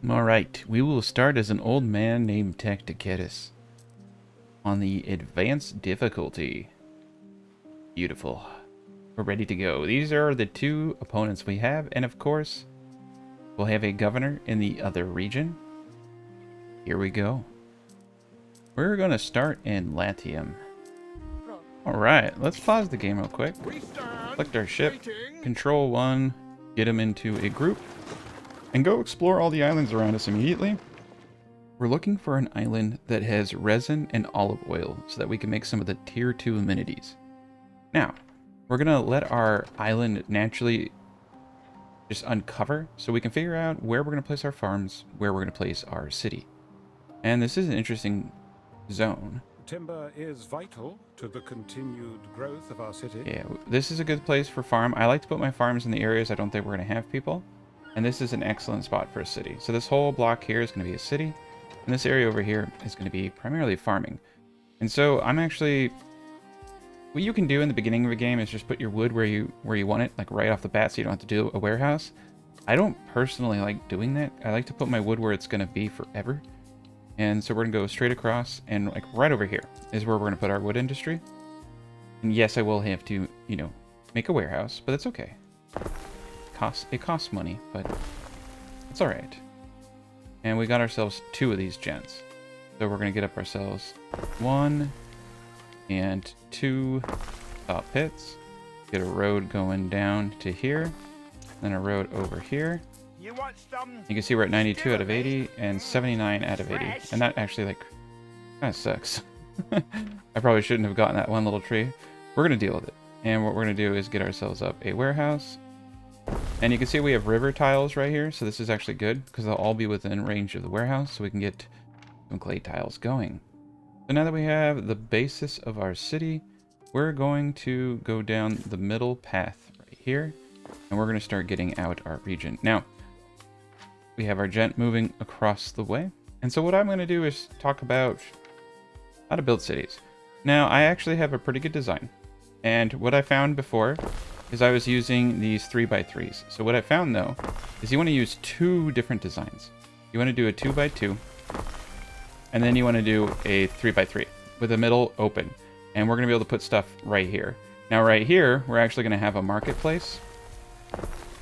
Alright, we will start as an old man named Tacticat on the advanced difficulty. Beautiful. We're ready to go. These are the two opponents we have, and of course, we'll have a governor in the other region. Here we go. We're going to start in Latium. Alright, let's pause the game real quick. Select our ship, Control 1, get them into a group, and go explore all the islands around us immediately. We're looking for an island that has resin and olive oil so that we can make some of the tier 2 amenities. Now, we're going to let our island naturally just uncover so we can figure out where we're going to place our farms, where we're going to place our city. And this is an interesting zone. Timber is vital to the continued growth of our city. Yeah, this is a good place for farm. I like to put my farms in the areas I don't think we're going to have people. And this is an excellent spot for a city. So this whole block here is going to be a city. And this area over here is going to be primarily farming. And so I'm actually... What you can do in the beginning of a game is just put your wood where you want it, like right off the bat, so you don't have to do a warehouse. I don't personally like doing that. I like to put my wood where it's going to be forever. And so we're going to go straight across, and like right over here is where we're going to put our wood industry. And yes, I will have to, you know, make a warehouse, but that's okay. It costs money, but it's all right. And we got ourselves 2 of these gens. So we're going to get up ourselves 1 and 2 pits. Get a road going down to here, then a road over here. You can see we're at 92 out of 80 and 79 out of 80. And that actually, like, kind of sucks. I probably shouldn't have gotten that one little tree. We're going to deal with it. And what we're going to do is get ourselves up a warehouse. And you can see we have river tiles right here. So this is actually good because they'll all be within range of the warehouse. So we can get some clay tiles going. So now that we have the basis of our city, we're going to go down the middle path right here. And we're going to start getting out our region. Now, we have our gent moving across the way. And so what I'm going to do is talk about how to build cities. Now, I actually have a pretty good design. And what I found before is I was using these 3x3s. So what I found, though, is you want to use 2 different designs. You want to do a 2x2, and then you want to do a 3x3 with the middle open. And we're going to be able to put stuff right here. Now, right here, we're actually going to have a marketplace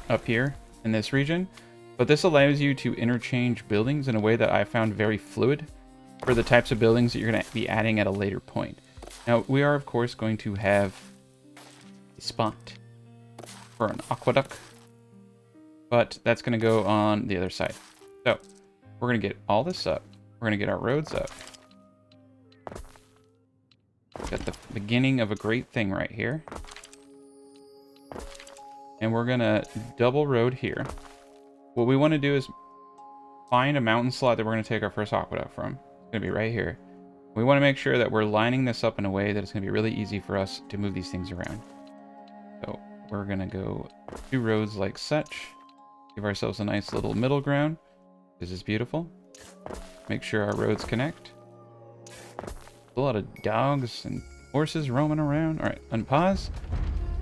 up here in this region. But this allows you to interchange buildings in a way that I found very fluid for the types of buildings that you're going to be adding at a later point. Now, we are, of course, going to have a spot for an aqueduct, but that's going to go on the other side. So, we're going to get all this up. We're going to get our roads up. Got the beginning of a great thing right here. And we're going to double road here. What we want to do is find a mountain slot that we're going to take our first aqueduct from. It's going to be right here. We want to make sure that we're lining this up in a way that it's going to be really easy for us to move these things around. So we're going to go 2 roads like such. Give ourselves a nice little middle ground. This is beautiful. Make sure our roads connect. A lot of dogs and horses roaming around. All right, unpause.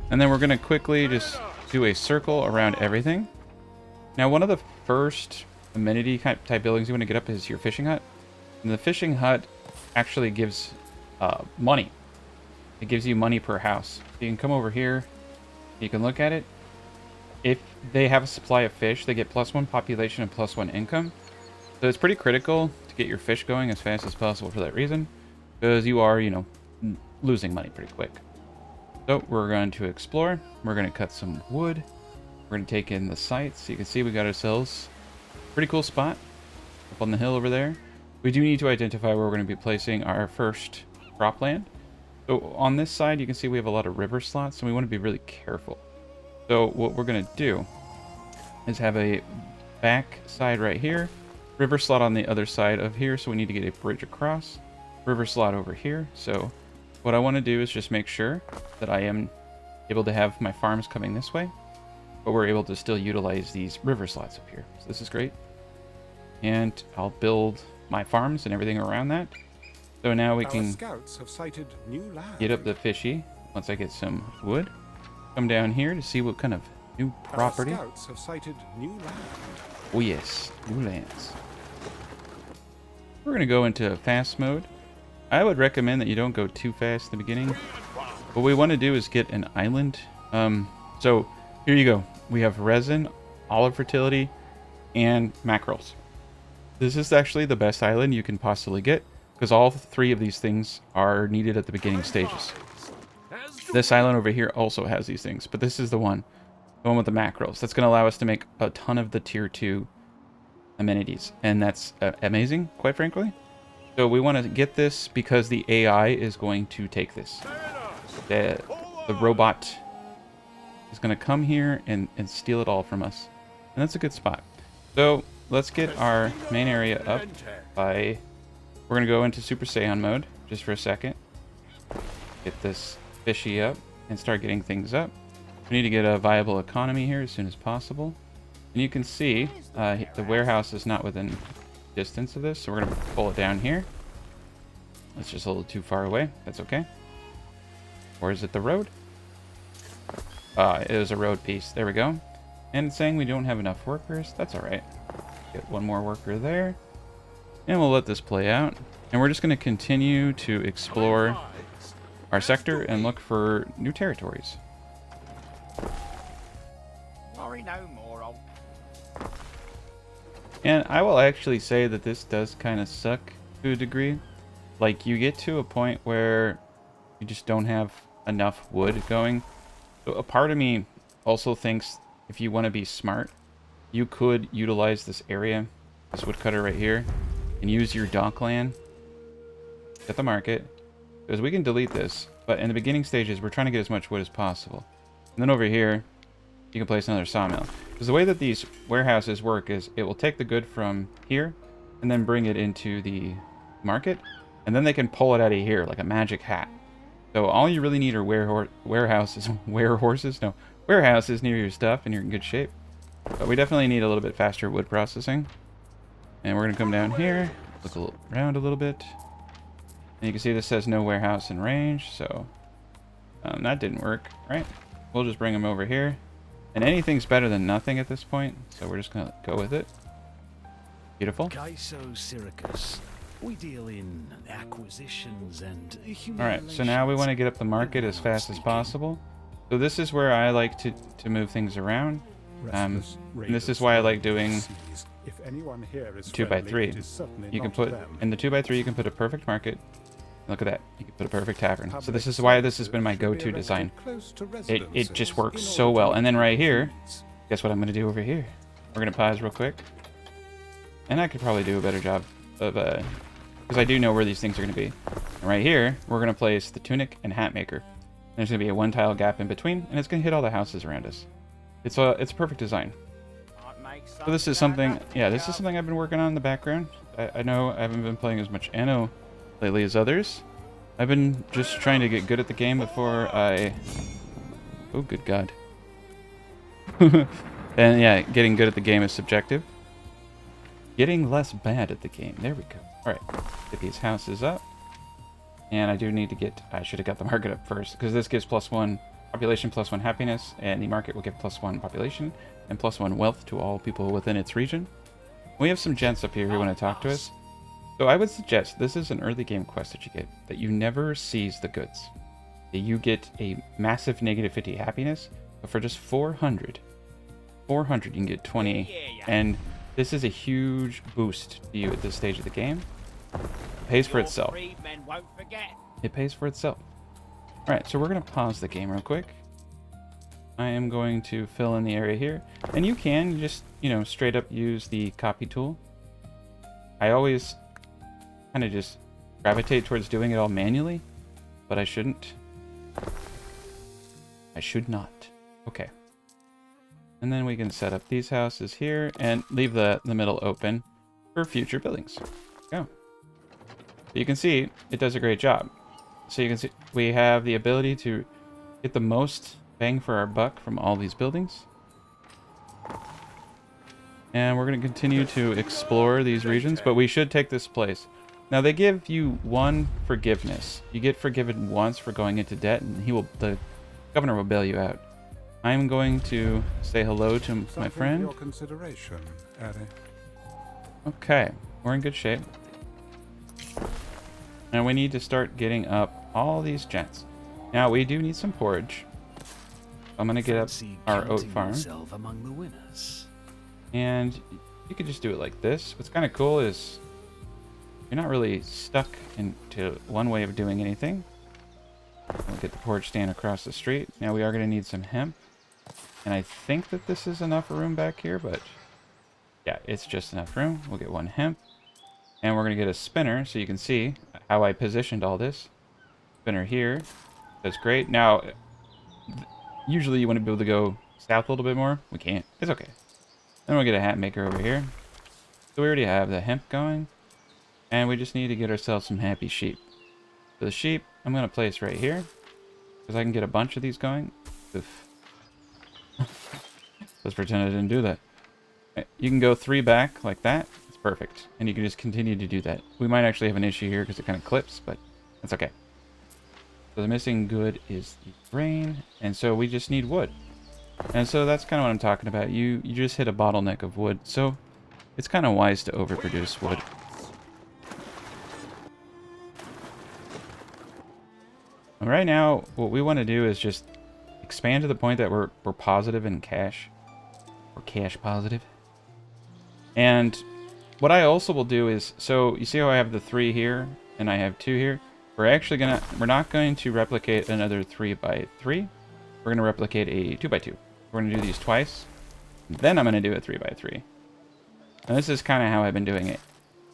And then we're going to quickly just do a circle around everything. Now, one of the first amenity type buildings you want to get up is your fishing hut. And the fishing hut actually gives money. It gives you money per house. So you can come over here. You can look at it. If they have a supply of fish, they get +1 population and +1 income. So it's pretty critical to get your fish going as fast as possible for that reason. Because you are, you know, losing money pretty quick. So we're going to explore. We're going to cut some wood. We're going to take in the sights. So you can see we got ourselves a pretty cool spot up on the hill over there. We do need to identify where we're going to be placing our first cropland. So on this side, you can see we have a lot of river slots, so we want to be really careful. So what we're going to do is have a back side right here, river slot on the other side of here, so we need to get a bridge across, river slot over here. So what I want to do is just make sure that I am able to have my farms coming this way, but we're able to still utilize these river slots up here. So this is great. And I'll build my farms and everything around that. So now we can get up the fishy once I get some wood. Come down here to see what kind of new property. Our scouts have sighted new land. Oh yes, new lands. We're going to go into fast mode. I would recommend that you don't go too fast in the beginning. What we want to do is get an island. So here you go. We have resin, olive fertility, and mackerels. This is actually the best island you can possibly get because all three of these things are needed at the beginning stages. This island over here also has these things, but this is the one with the mackerels. That's going to allow us to make a ton of the tier 2 amenities, and that's amazing, quite frankly. So we want to get this because the AI is going to take this. The robot is going to come here and steal it all from us, and that's a good spot. So let's get our main area up by... We're going to go into Super Saiyan mode just for a second. Get this fishy up and start getting things up. We need to get a viable economy here as soon as possible. And you can see the warehouse is not within distance of this, so we're going to pull it down here. It's just a little too far away. That's okay. Or is it the road? It was a road piece. There we go. And it's saying we don't have enough workers. That's all right. Get one more worker there. And we'll let this play out. And we're just going to continue to explore our sector and look for new territories. And I will actually say that this does kind of suck to a degree. Like, you get to a point where you just don't have enough wood going. So a part of me also thinks if you want to be smart, you could utilize this area, this woodcutter right here, and use your dock land at the market. Because we can delete this, but in the beginning stages, we're trying to get as much wood as possible. And then over here, you can place another sawmill. Because the way that these warehouses work is it will take the good from here and then bring it into the market. And then they can pull it out of here like a magic hat. So all you really need are warehouses near your stuff and you're in good shape. But we definitely need a little bit faster wood processing. And we're going to come down here, look around a little bit. And you can see this says no warehouse in range, so that didn't work, right? We'll just bring them over here. And anything's better than nothing at this point, so we're just going to go with it. Beautiful. We deal in acquisitions and alright, so now we want to get up the market as fast as possible. So this is where I like to move things around. And this is why I like doing 2x3. You can put in the 2x3 you can put a perfect market. Look at that. You can put a perfect tavern. So this is why this has been my go-to design. It just works so well. And then right here, guess what I'm going to do over here? We're going to pause real quick. And I could probably do a better job of because I do know where these things are going to be. And right here, we're going to place the tunic and hat maker. There's going to be a one tile gap in between, and it's going to hit all the houses around us. It's a perfect design. So this is something, yeah, this is something I've been working on in the background. I know I haven't been playing as much Anno lately as others. I've been just trying to get good at the game before I... Oh, good God. And yeah, getting good at the game is subjective. Getting less bad at the game. There we go. Alright, get these houses up. And I do need to get... I should have got the market up first, because this gives +1 population, +1 happiness, and the market will give +1 population and +1 wealth to all people within its region. We have some gents up here who want to talk to us. So I would suggest this is an early game quest that you get, that you never seize the goods. That you get a massive -50 happiness, but for just 400 you can get 20, and this is a huge boost to you at this stage of the game. It pays for itself. It pays for itself. Alright, so we're going to pause the game real quick. I am going to fill in the area here. And you can just, straight up use the copy tool. I always kind of just gravitate towards doing it all manually, but I shouldn't. I should not. Okay. And then we can set up these houses here and leave the middle open for future buildings. Go. You can see it does a great job. So you can see we have the ability to get the most bang for our buck from all these buildings. And we're going to continue to explore these regions, but we should take this place. Now they give you 1 forgiveness. You get forgiven once for going into debt, and the governor will bail you out. I'm going to say hello to my Something for friend. your consideration, Eddie. Okay, we're in good shape. And we need to start getting up all these gents. Now, we do need some porridge. I'm going to get up Fancy our oat counting farm. yourself among the winners. And you could just do it like this. What's kind of cool is you're not really stuck into one way of doing anything. We'll get the porridge stand across the street. Now we are going to need some hemp. And I think that this is enough room back here, but yeah, it's just enough room. We'll get one hemp. And we're going to get a spinner so you can see how I positioned all this. Spinner here. That's great. Now, usually you want to be able to go south a little bit more. We can't. It's okay. Then we'll get a hat maker over here. So we already have the hemp going. And we just need to get ourselves some happy sheep. So the sheep, I'm going to place right here. Because I can get a bunch of these going. Oof. Let's pretend I didn't do that. You can go 3 back like that. It's perfect. And you can just continue to do that. We might actually have an issue here because it kind of clips, but that's okay. So the missing good is the grain. And so we just need wood. And so that's kind of what I'm talking about. You just hit a bottleneck of wood. So it's kind of wise to overproduce wood. And right now, what we want to do is just expand to the point that we're positive in cash. We're cash positive. And what I also will do is, so you see how I have the 3 here and I have 2 here? We're not going to replicate another 3 by 3. We're going to replicate a 2 by 2. We're going to do these twice. Then I'm going to do a 3 by 3. And this is kind of how I've been doing it.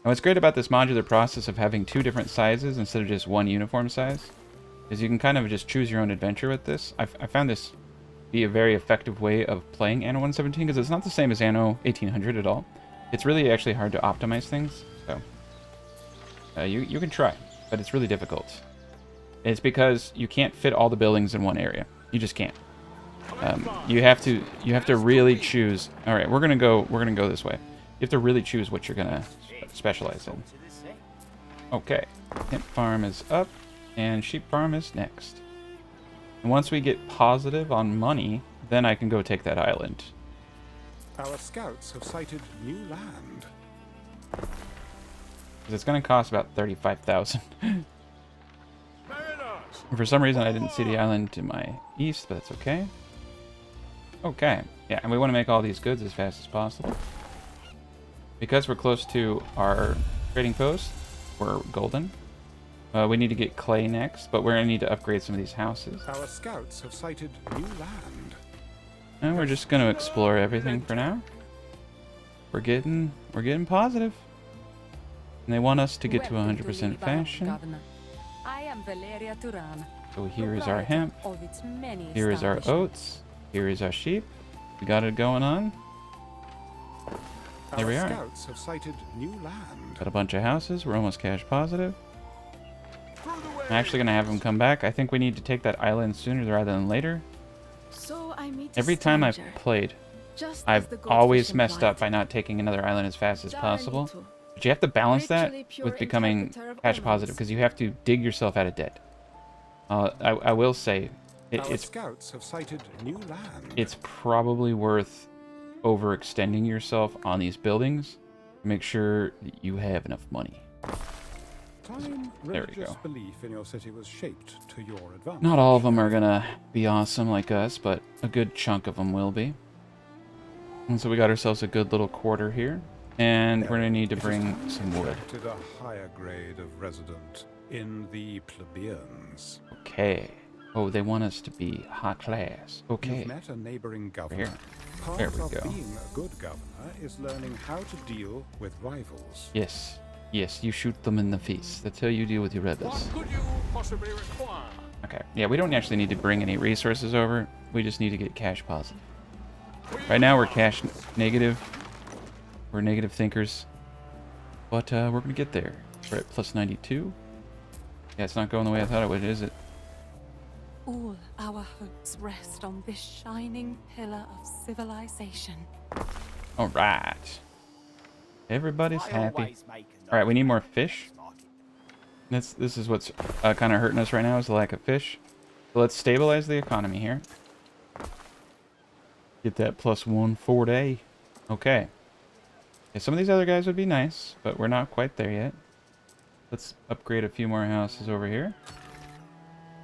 And what's great about this modular process of having 2 different sizes instead of just one uniform size is you can kind of just choose your own adventure with this. I found this be a very effective way of playing Anno 117 because it's not the same as Anno 1800 at all. It's really actually hard to optimize things. So you can try, but it's really difficult. It's because you can't fit all the buildings in one area. You just can't. You have to really choose. All right, we're gonna go this way. You have to really choose what you're gonna specialize in. Okay, hemp farm is up, and sheep farm is next. And once we get positive on money, then I can go take that island. Our scouts have sighted new land. Because it's gonna cost about 35,000. For some reason, I didn't see the island to my east, but that's okay. Okay, yeah, and we want to make all these goods as fast as possible. Because we're close to our trading post, we're golden. We need to get clay next, but we're going to need to upgrade some of these houses. Our scouts have sighted new land. And we're just going to explore everything for now. We're getting positive. And they want us to get to 100% fashion. I am Valeria Turan. So here is our hemp. Here is our oats. Here is our sheep. We got it going on. There we are. Scouts have sighted new land. Got a bunch of houses. We're almost cash positive. I'm actually going to have them come back. I think we need to take that island sooner rather than later. So I meet Every time I've played, I've always messed up by not taking another island as fast as possible. But you have to balance that with becoming cash positive because you have to dig yourself out of debt. I will say, Scouts have sighted new land. It's probably worth overextending yourself on these buildings to make sure that you have enough money. Time There we religious go. belief in your city was shaped to your advantage. Not all of them are gonna be awesome like us, but a good chunk of them will be. And so we got ourselves a good little quarter here, and we're gonna need to bring some wood. Expected a higher grade of resident in the plebeians. Okay. Oh, they want us to be high class. Okay. You've met a neighboring governor. Here. Part There we of go. being a good governor is learning how to deal with rivals. Yes. Yes, you shoot them in the face. That's how you deal with your rebels. What could you possibly require? Okay. Yeah, we don't actually need to bring any resources over. We just need to get cash positive. Right now we're cash negative. We're negative thinkers. But we're going to get there. We're at plus 92. Yeah, it's not going the way I thought it would, is it? All our hopes rest on this shining pillar of civilization. All right. Everybody's happy. All right, we need more fish. This is what's kind of hurting us right now is the lack of fish. So let's stabilize the economy here. Get that +1 4-day. Okay. Yeah, some of these other guys would be nice, but we're not quite there yet. Let's upgrade a few more houses over here.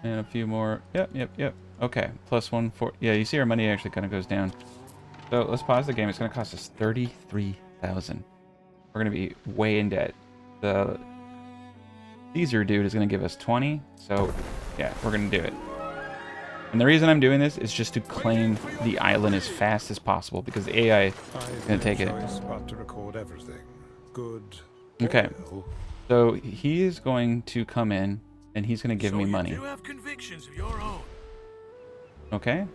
And a few more. Yep. Okay. +1 4. Yeah, you see our money actually kind of goes down. So let's pause the game. It's going to cost us 33,000. We're going to be way in debt. The Caesar dude is going to give us 20. So yeah, we're going to do it. And the reason I'm doing this is just to claim the island as fast as possible because the AI is going to take it. But to record everything. Good. Okay. Well, So he is going to come in and he's going to give me money. You do have convictions of your own. Okay.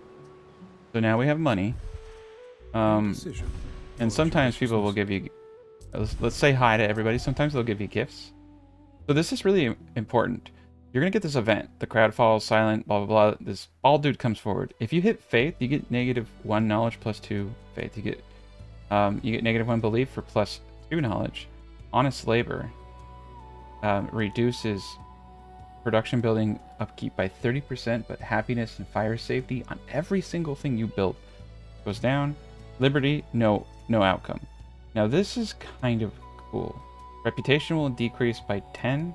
So now we have money. decision. And sometimes people will give you, let's say hi to everybody. Sometimes they'll give you gifts. So this is really important. You're going to get this event. The crowd falls silent, blah, blah, blah. This bald dude comes forward. If you hit faith, you get -1 knowledge +2 faith. You get -1 belief for +2 knowledge. Honest labor reduces production building upkeep by 30%, but happiness and fire safety on every single thing you build goes down. Liberty, no outcome. Now this is kind of cool. Reputation will decrease by 10.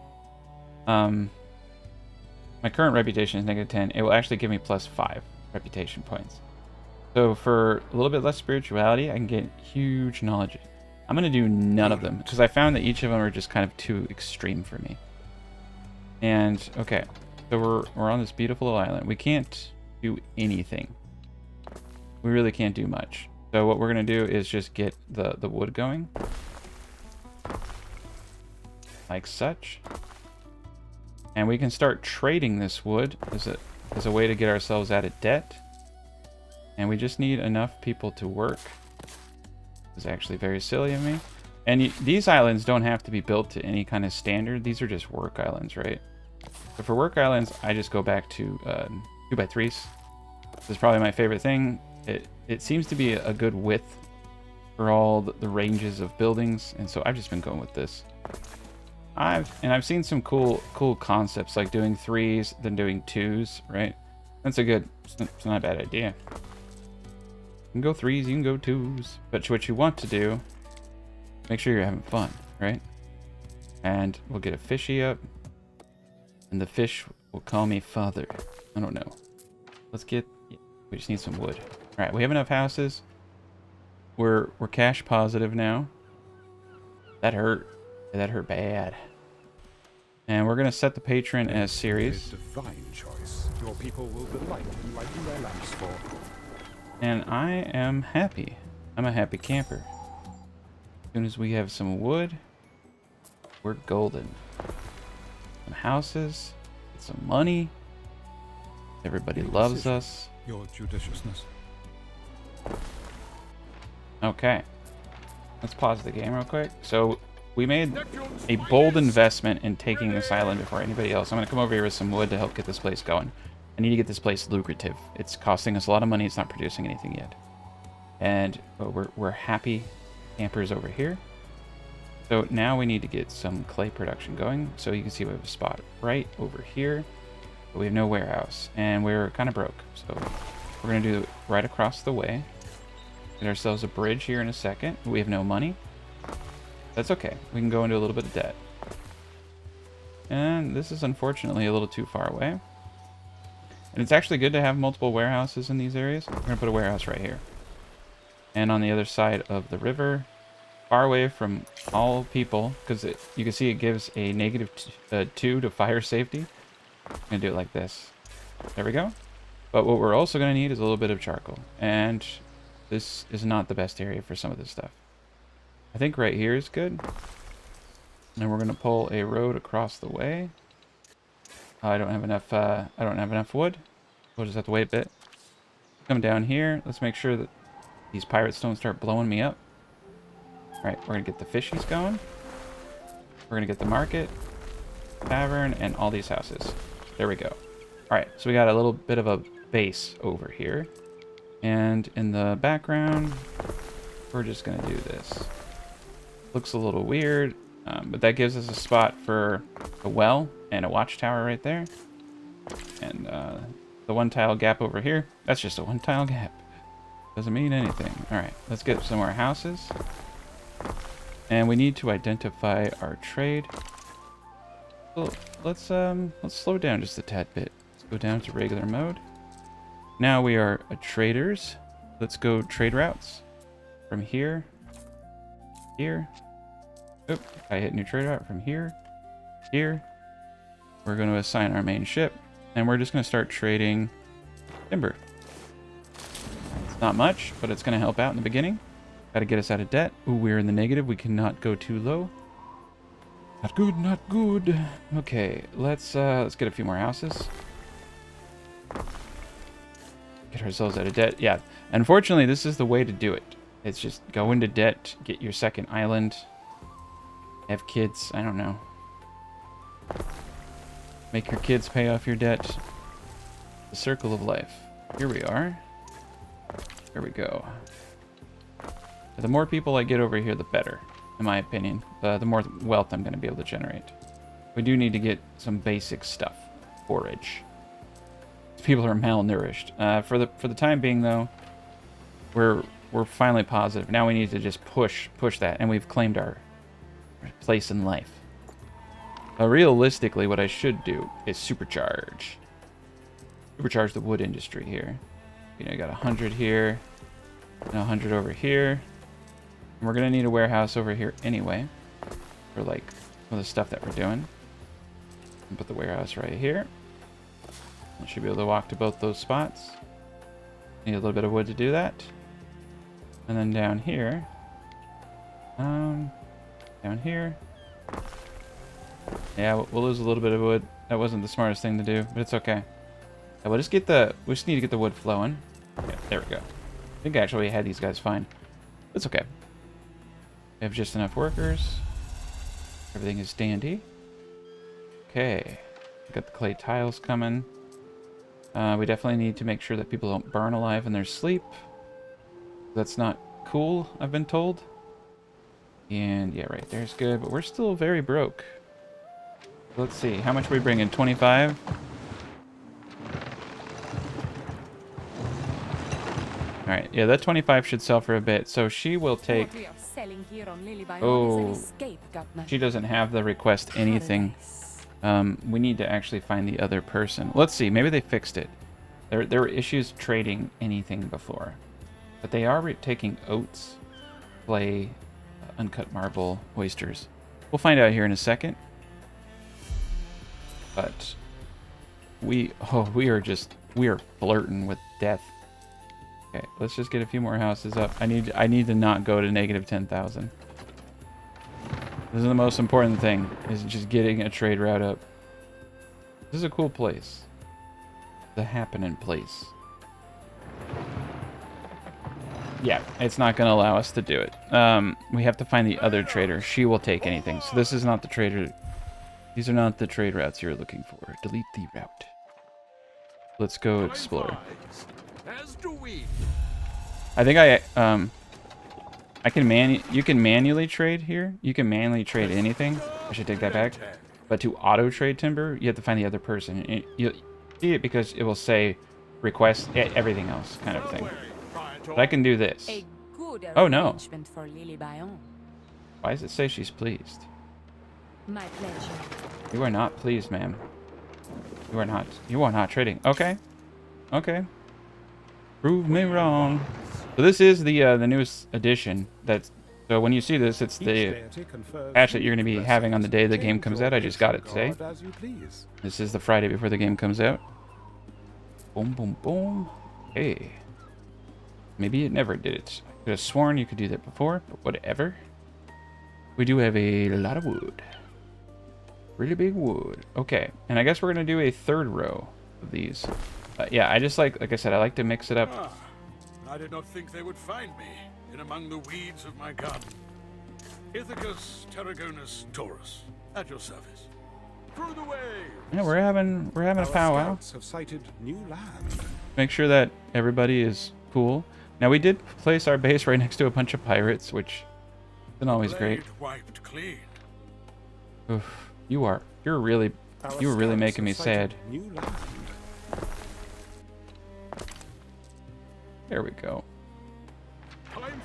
My current reputation is -10. It will actually give me +5 reputation points. So for a little bit less spirituality, I can get huge knowledge. I'm going to do none of them because I found that each of them are just kind of too extreme for me. And okay, so we're on this beautiful island. We can't do anything. We really can't do much. So what we're going to do is just get the wood going. Like such. And we can start trading this wood as a way to get ourselves out of debt. And we just need enough people to work. It's actually very silly of me. And these islands don't have to be built to any kind of standard. These are just work islands, right? So for work islands, I just go back to 2x3s. This is probably my favorite thing. It seems to be a good width for all the ranges of buildings. And so I've just been going with this. I've seen some cool concepts like doing 3s, then doing 2s, right? It's not a bad idea. You can go 3s, you can go 2s, but what you want to do, make sure you're having fun, right? And we'll get a fishy up, and the fish will call me father. I don't know. We just need some wood. All right, we have enough houses. We're cash positive now. That hurt. That hurt bad. And we're gonna set the patron as series. Divine choice. Your people will delight in lighting their lamps for. And I am happy. I'm a happy camper. As soon as we have some wood, we're golden. Some houses, get some money. Everybody loves us. Your judiciousness. Okay. Let's pause the game real quick. So we made a bold investment in taking this island before anybody else. I'm going to come over here with some wood to help get this place going. I need to get this place lucrative. It's costing us a lot of money. It's not producing anything yet. And we're happy campers over here. So now we need to get some clay production going. So you can see we have a spot right over here. But we have no warehouse. And we're kind of broke. So we're going to do it right across the way. Get ourselves a bridge here in a second. We have no money. That's okay. We can go into a little bit of debt. And this is unfortunately a little too far away. And it's actually good to have multiple warehouses in these areas. We're going to put a warehouse right here. And on the other side of the river, far away from all people, because you can see it gives a -2 to fire safety. I'm going to do it like this. There we go. But what we're also going to need is a little bit of charcoal. And this is not the best area for some of this stuff. I think right here is good. And we're going to pull a road across the way. I don't have enough wood. We'll just have to wait a bit. Come down here. Let's make sure that these pirates don't start blowing me up. Alright, we're going to get the fishies going. We're going to get the market, tavern, and all these houses. There we go. Alright, so we got a little bit of a base over here. And in the background, we're just going to do this. Looks a little weird, but that gives us a spot for a well and a watchtower right there. And the one tile gap over here, that's just a one tile gap. Doesn't mean anything. Alright, let's get some more houses. And we need to identify our trade. Well, let's slow down just a tad bit. Let's go down to regular mode. Now we are traders. Let's go trade routes. From here. Here. Oop, I hit new trade route from here. Here. We're going to assign our main ship. And we're just going to start trading timber. It's not much, but it's going to help out in the beginning. Got to get us out of debt. Ooh, we're in the negative. We cannot go too low. Not good, not good. Okay, let's get a few more houses. Get ourselves out of debt. Yeah, unfortunately, this is the way to do it. It's just go into debt, get your second island, have kids. I don't know. Make your kids pay off your debt. The circle of life. Here we are. There we go. The more people I get over here, the better, in my opinion. The more wealth I'm going to be able to generate. We do need to get some basic stuff. Forage. People are malnourished. For the time being, though, we're finally positive. Now we need to just push that, and we've claimed our place in life. Realistically, what I should do is supercharge the wood industry here. You know, you got 100 here, and 100 over here. And we're gonna need a warehouse over here anyway, for like some of the stuff that we're doing. And put the warehouse right here. I should be able to walk to both those spots. Need a little bit of wood to do that. And then down here, yeah, we'll lose a little bit of wood. That wasn't the smartest thing to do, but it's okay. Yeah, we just need to get the wood flowing. Yeah, there we go. I think actually we had these guys fine. It's okay. We have just enough workers. Everything is dandy. Okay. Got the clay tiles coming. We definitely need to make sure that people don't burn alive in their sleep. That's not cool, I've been told. And yeah, right there's good, but we're still very broke. Let's see, how much we bring in? 25? Alright, yeah, that 25 should sell for a bit. So she will take... Oh, she doesn't have the request anything. We need to actually find the other person. Let's see, maybe they fixed it. There were issues trading anything before. But they are taking oats, clay, uncut marble, oysters. We'll find out here in a second. But we are flirting with death. Okay, let's just get a few more houses up. I need to not go to negative 10,000. This is the most important thing, is just getting a trade route up. This is a cool place. The happening place. Yeah, it's not going to allow us to do it. We have to find the other trader. She will take anything. So this is not the trader. These are not the trade routes you're looking for. Delete the route. Let's go explore. I think you can manually trade here. You can manually trade anything. I should take that back. But to auto trade timber, you have to find the other person. You see it because it will say request everything else kind of thing. But I can do this. Oh no. Why does it say she's pleased? My pleasure. You are not pleased, ma'am. You are not. You are not trading. Okay. Okay. Prove me wrong. So this is the newest edition. So when you see this, it's the patch that you're going to be having on the day the game comes out. I just got it today. This is the Friday before the game comes out. Boom, boom, boom. Hey. Maybe it never did it. I could have sworn you could do that before, but whatever. We do have a lot of wood. Really big wood. Okay, and I guess we're going to do a third row of these. Yeah, I just like I said, I like to mix it up. I did not think they would find me in among the weeds of my garden. Ithacus Tarragonus Taurus, at your service. Through the way. Yeah, we're having a powwow. Have sighted new land. Make sure that everybody is cool. Now we did place our base right next to a bunch of pirates, which isn't always great. Wiped clean. Oof, you're really making me sad. New land. There we go.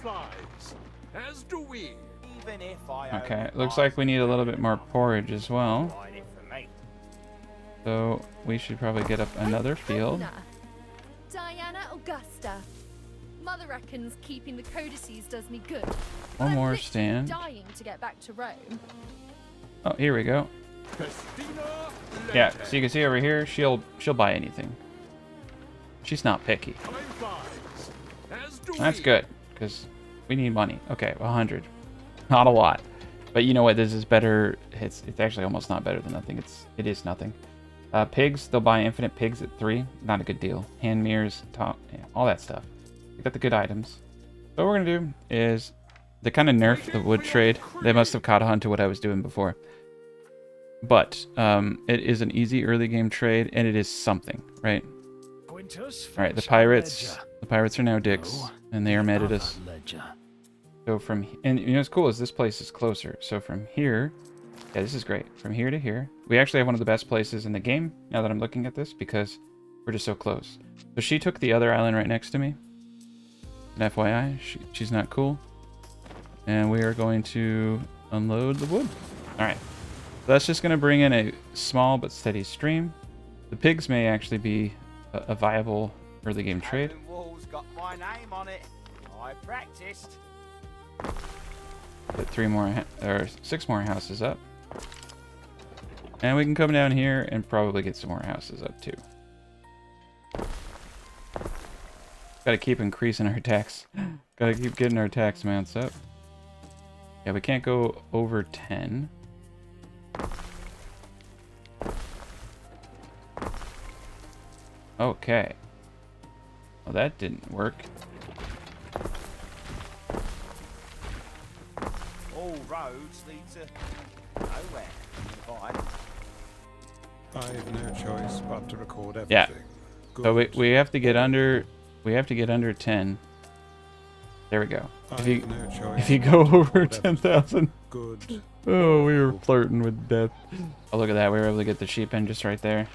flies, as do we. Even if I Okay, looks like we need a little bit more porridge as well. it for me. So we should probably get up another field. Romana. Diana Augusta. Mother reckons keeping the codices does me good. but One I'm more literally stand. dying to get back to Rome. Oh, here we go. Festina Yeah, Lente. so you can see over here, she'll buy anything. She's not picky. Time flies, as do That's we. good, because we need money. Okay, 100. Not a lot. But you know what? This is better. It's actually almost not better than nothing. It is nothing. Pigs, they'll buy infinite pigs at 3. Not a good deal. Hand mirrors, top, yeah, all that stuff. We got the good items. So what we're going to do is, they kind of nerfed the wood trade. They must have caught on to what I was doing before. But it is an easy early game trade, and it is something, right? Alright, the pirates are now dicks, and they are mad at us. So and you know what's cool is this place is closer. So from here, yeah, this is great. From here to here, we actually have one of the best places in the game, now that I'm looking at this, because we're just so close. So she took the other island right next to me. And FYI, she's not cool. And we are going to unload the wood. Alright. So that's just going to bring in a small but steady stream. The pigs may actually be a viable early game trade. Cabin wall's got my name on it. I practiced. Put 6 more houses up. And we can come down here and probably get some more houses up too. Gotta keep increasing our tax. Gotta keep getting our tax amounts up. Yeah, we can't go over 10. Okay. Well, that didn't work. All roads lead to nowhere. Fine. I've no choice but to record everything. Yeah. So Good. we have to get under 10. There we go. I've no choice If you but go to over record everything. 10,000. Good. Oh, we were flirting with death. Oh, look at that. We were able to get the sheep in just right there.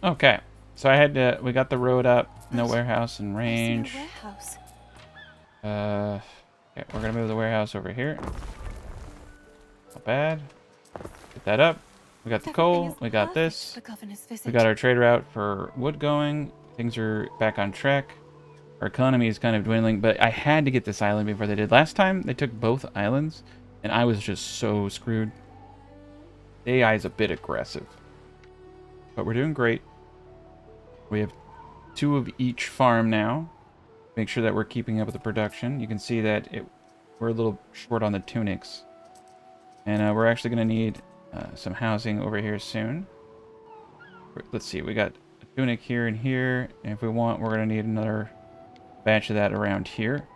Okay. So we got the road up. No warehouse in range. Warehouse. Yeah, we're gonna move the warehouse over here. Not bad. Get that up. We got the coal. We got this. We got our trade route for wood going. Things are back on track. Our economy is kind of dwindling, but I had to get this island before they did. Last time, they took both islands, and I was just so screwed. The AI is a bit aggressive. But we're doing great. We have 2 of each farm now. Make sure that we're keeping up with the production. You can see that we're a little short on the tunics. And we're actually going to need some housing over here soon. Let's see, we got a tunic here and here. And if we want, we're going to need another batch of that around here.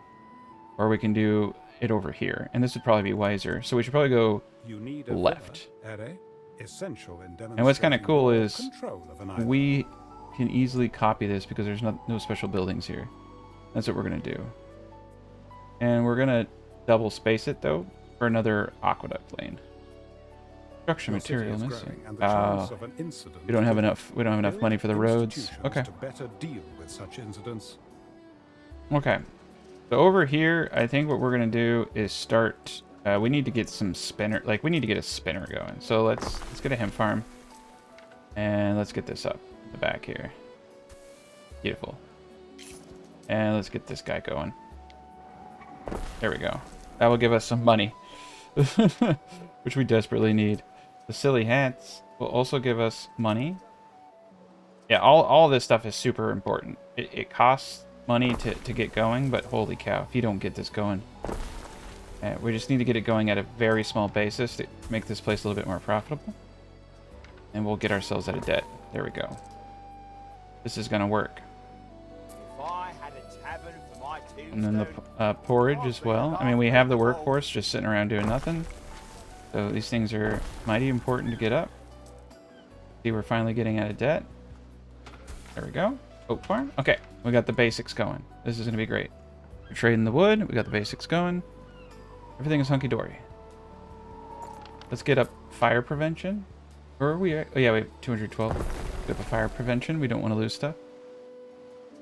Or we can do it over here. And this would probably be wiser. So we should probably go You need a left. villa, ere? Essential in And what's kind of demonstrating cool your is control of an island. we can easily copy this because there's no special buildings here. That's what we're going to do. And we're going to double space it, though, for another aqueduct lane. Construction Your city material is missing. growing, and the chance of an incident We don't have could enough. We don't have enough build money for the roads. institutions Okay. To better deal with such incidents. Okay. So over here, I think what we're gonna do is start. We need to get some spinner. Like we need to get a spinner going. So let's get a hemp farm, and let's get this up in the back here. Beautiful. And let's get this guy going. There we go. That will give us some money, which we desperately need. The silly hats will also give us money. Yeah, all this stuff is super important. It costs money to get going, but holy cow, if you don't get this going. We just need to get it going at a very small basis to make this place a little bit more profitable. And we'll get ourselves out of debt. There we go. This is going to work. If I had a tavern for my And then the tombstone, porridge as well. I mean, we have the workforce just sitting around doing nothing. So these things are mighty important to get up. See, we're finally getting out of debt. There we go. Oak farm. Okay, we got the basics going. This is going to be great. We're trading the wood. We got the basics going. Everything is hunky-dory. Let's get up fire prevention. Where are we at? Oh, yeah, we have 212. We have a fire prevention. We don't want to lose stuff.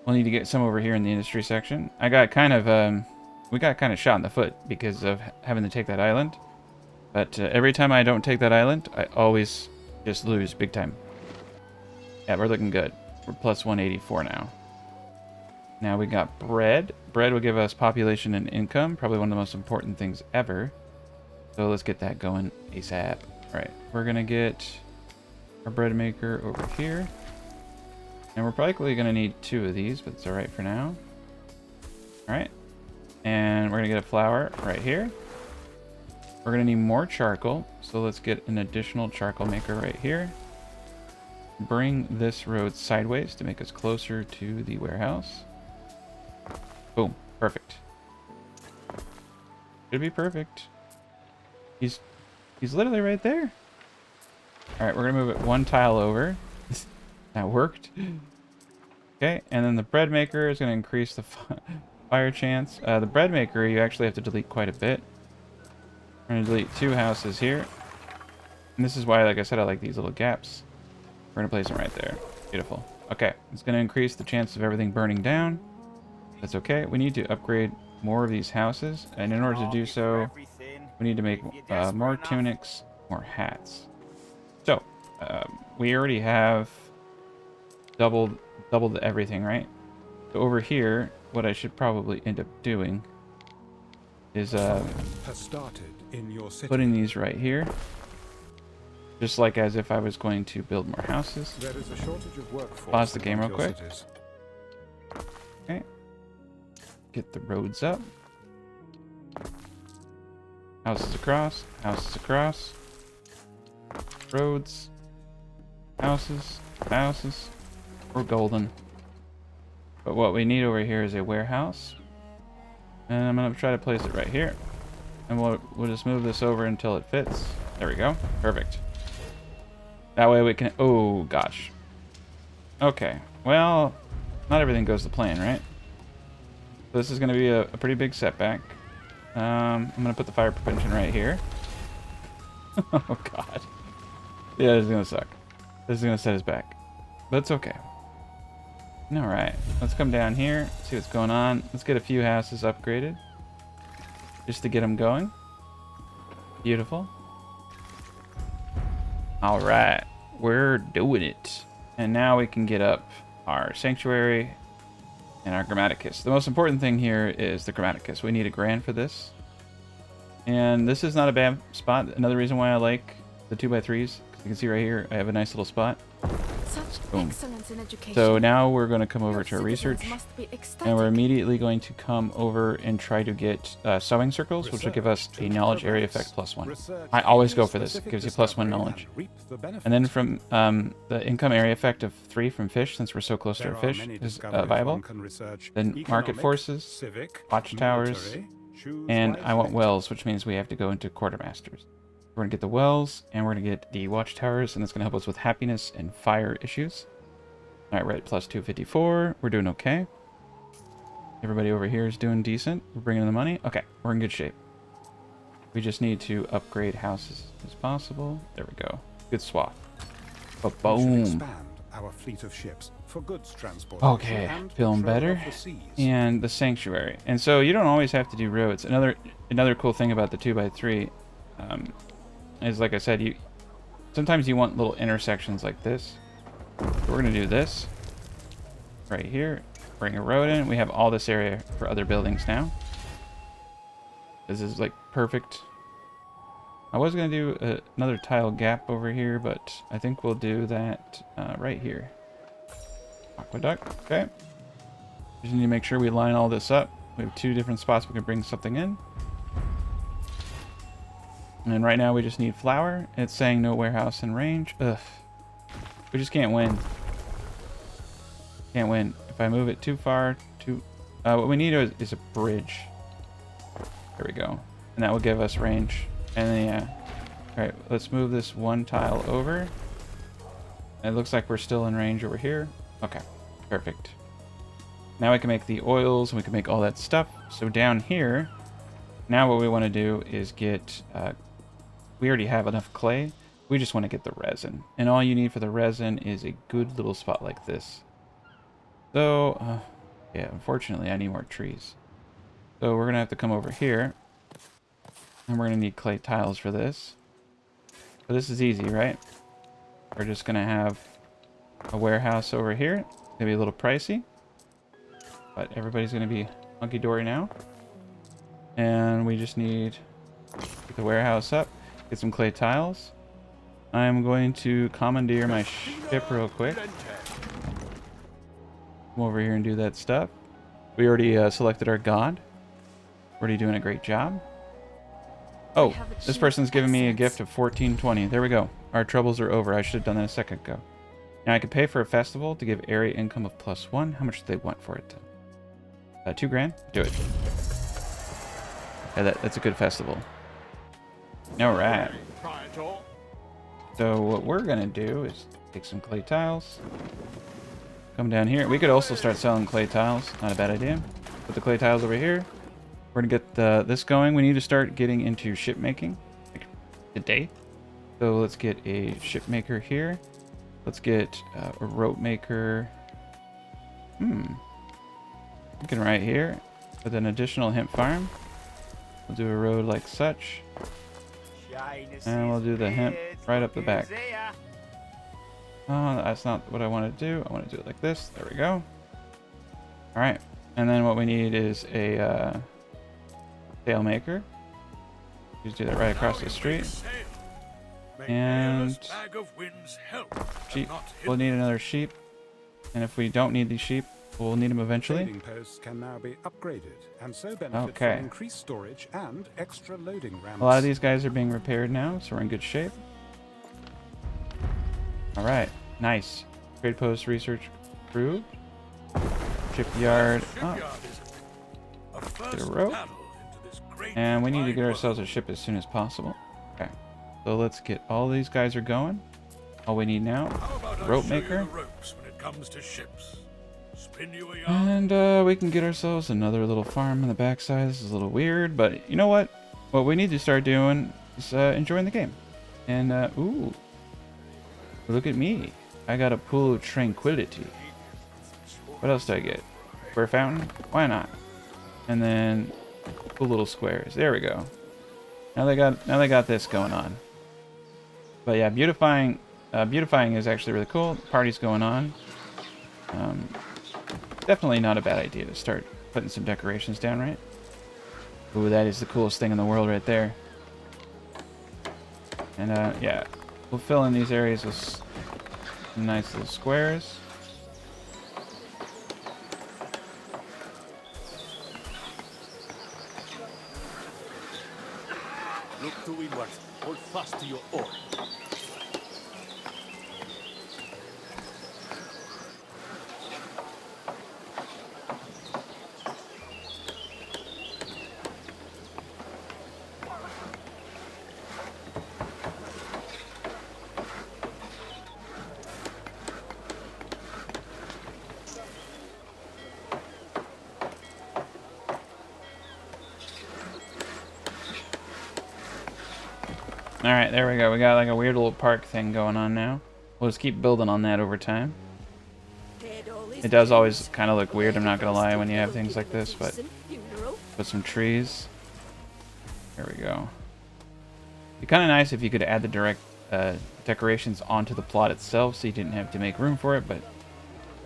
We'll need to get some over here in the industry section. I got kind of We got kind of shot in the foot because of having to take that island. But every time I don't take that island, I always just lose big time. Yeah, we're looking good. We're plus 184 now. Now we got bread. Bread will give us population and income. Probably one of the most important things ever. So let's get that going ASAP. Alright, we're going to get our bread maker over here. And we're probably going to need 2 of these, but it's alright for now. Alright. And we're going to get a flour right here. We're going to need more charcoal. So let's get an additional charcoal maker right here. Bring this road sideways to make us closer to the warehouse. Boom. Perfect. Should be perfect. He's literally right there. Alright, we're going to move it 1 tile over. That worked. Okay, and then the bread maker is going to increase the fire chance. The bread maker, you actually have to delete quite a bit. We're going to delete 2 houses here. And this is why, like I said, I like these little gaps. We're going to place them right there. Beautiful. Okay, it's going to increase the chance of everything burning down. That's okay. We need to upgrade more of these houses. And in order to do so, we need to make more tunics, more hats. So, we already have doubled everything, right? So over here, what I should probably end up doing is Has started in your city. putting these right here. Just like as if I was going to build more houses. There is a shortage of workforce. Pause the game real among your quick. cities. Okay. Get the roads up. Houses across. Houses across. Roads. Houses. Houses. We're golden. But what we need over here is a warehouse. And I'm going to try to place it right here. And we'll just move this over until it fits. There we go. Perfect. That way we can... Oh, gosh. Okay. Well, not everything goes to plan, right? So this is going to be a pretty big setback. I'm going to put the fire prevention right here. Oh, God. Yeah, this is going to suck. This is going to set us back. But it's okay. Alright. Let's come down here. See what's going on. Let's get a few houses upgraded. Just to get them going. Beautiful. Alright. We're doing it. And now we can get up our sanctuary and our grammaticus. The most important thing here is the grammaticus. We need a grand for this. And this is not a bad spot. Another reason why I like the 2x3s. You can see right here, I have a nice little spot. Such Boom. excellence in education. So now we're going to come over to our Your research. citizens must be ecstatic. And we're immediately going to come over and try to get sewing circles, which will give us a knowledge area effect +1. I always go for this. It gives you +1 knowledge. And then from the income area effect of 3 from fish, since we're so close to our fish, is viable. Then market forces, watchtowers, and I want wells, which means we have to go into quartermasters. We're going to get the wells, and we're going to get the watchtowers, and that's going to help us with happiness and fire issues. Alright, we're at +254. We're doing okay. Everybody over here is doing decent. We're bringing in the money. Okay, we're in good shape. We just need to upgrade houses as possible. There we go. Good swath. But We should boom. expand our fleet of ships for goods transport. Okay, and feeling patrol better. of the seas. And the sanctuary. And so you don't always have to do roads. Another cool thing about the 2x3 is, like I said, sometimes you want little intersections like this. So we're going to do this right here. Bring a road in. We have all this area for other buildings now. This is like perfect. I was going to do another tile gap over here, but I think we'll do that right here. Aqueduct. Okay. Just need to make sure we line all this up. We have 2 different spots we can bring something in. And right now we just need flour. It's saying no warehouse in range. Ugh. We just can't win. Can't win. If I move it too far, what we need is a bridge. There we go. And that will give us range. And then, yeah. Alright, let's move this 1 tile over. It looks like we're still in range over here. Okay, perfect. Now we can make the oils, and we can make all that stuff. So down here, now what we want to do is get... we already have enough clay. We just want to get the resin. And all you need for the resin is a good little spot like this. So, yeah, unfortunately, I need more trees. So we're going to have to come over here. And we're going to need clay tiles for this. So this is easy, right? We're just going to have a warehouse over here. It's going to be a little pricey. But everybody's going to be hunky-dory now. And we just need to get the warehouse up. Get some clay tiles. I'm going to commandeer my ship real quick. Come over here and do that stuff. We already selected our god. Already doing a great job. Oh, this person's giving me a gift of 1420. There we go. Our troubles are over. I should have done that a second ago. Now I could pay for a festival to give area income of +1. How much do they want for it? 2 grand? Do it. Yeah, that's a good festival. Alright. So what we're going to do is take some clay tiles. Come down here. We could also start selling clay tiles. Not a bad idea. Put the clay tiles over here. We're going to get this going. We need to start getting into ship making today. So let's get a ship maker here. Let's get a rope maker. Looking right here. With an additional hemp farm. We'll do a road like such. And we'll do the hemp right up the back. Oh, that's not what I want to do. I want to do it like this. There we go. Alright. And then what we need is a sail maker. Just do that right across the street. And sheep. We'll need another sheep. And if we don't need these sheep, we'll need them eventually. Trading posts can now be upgraded and so benefit from increased storage and extra loading ramps. A lot of these guys are being repaired now, so we're in good shape. Alright, nice. Trade post research approved. Shipyard up. Get a rope. And we need to get ourselves a ship as soon as possible. Okay, so let's get all these guys are going. All we need now, rope maker. And we can get ourselves another little farm on the backside. This is a little weird, but you know what? What we need to start doing is enjoying the game. And, ooh. Look at me. I got a pool of tranquility. What else do I get? Square fountain? Why not? And then cool little squares. There we go. Now they got this going on. But yeah, beautifying is actually really cool. Party's going on. Definitely not a bad idea to start putting some decorations down, right? Ooh, that is the coolest thing in the world right there. And yeah, we'll fill in these areas with some nice little squares. Look to windward. Hold fast to your oar. Alright, there we go. We got like a weird little park thing going on now. We'll just keep building on that over time. It does always kind of look weird, I'm not going to lie, when you have things like this, but put some trees. There we go. It'd be kind of nice if you could add the direct decorations onto the plot itself so you didn't have to make room for it, but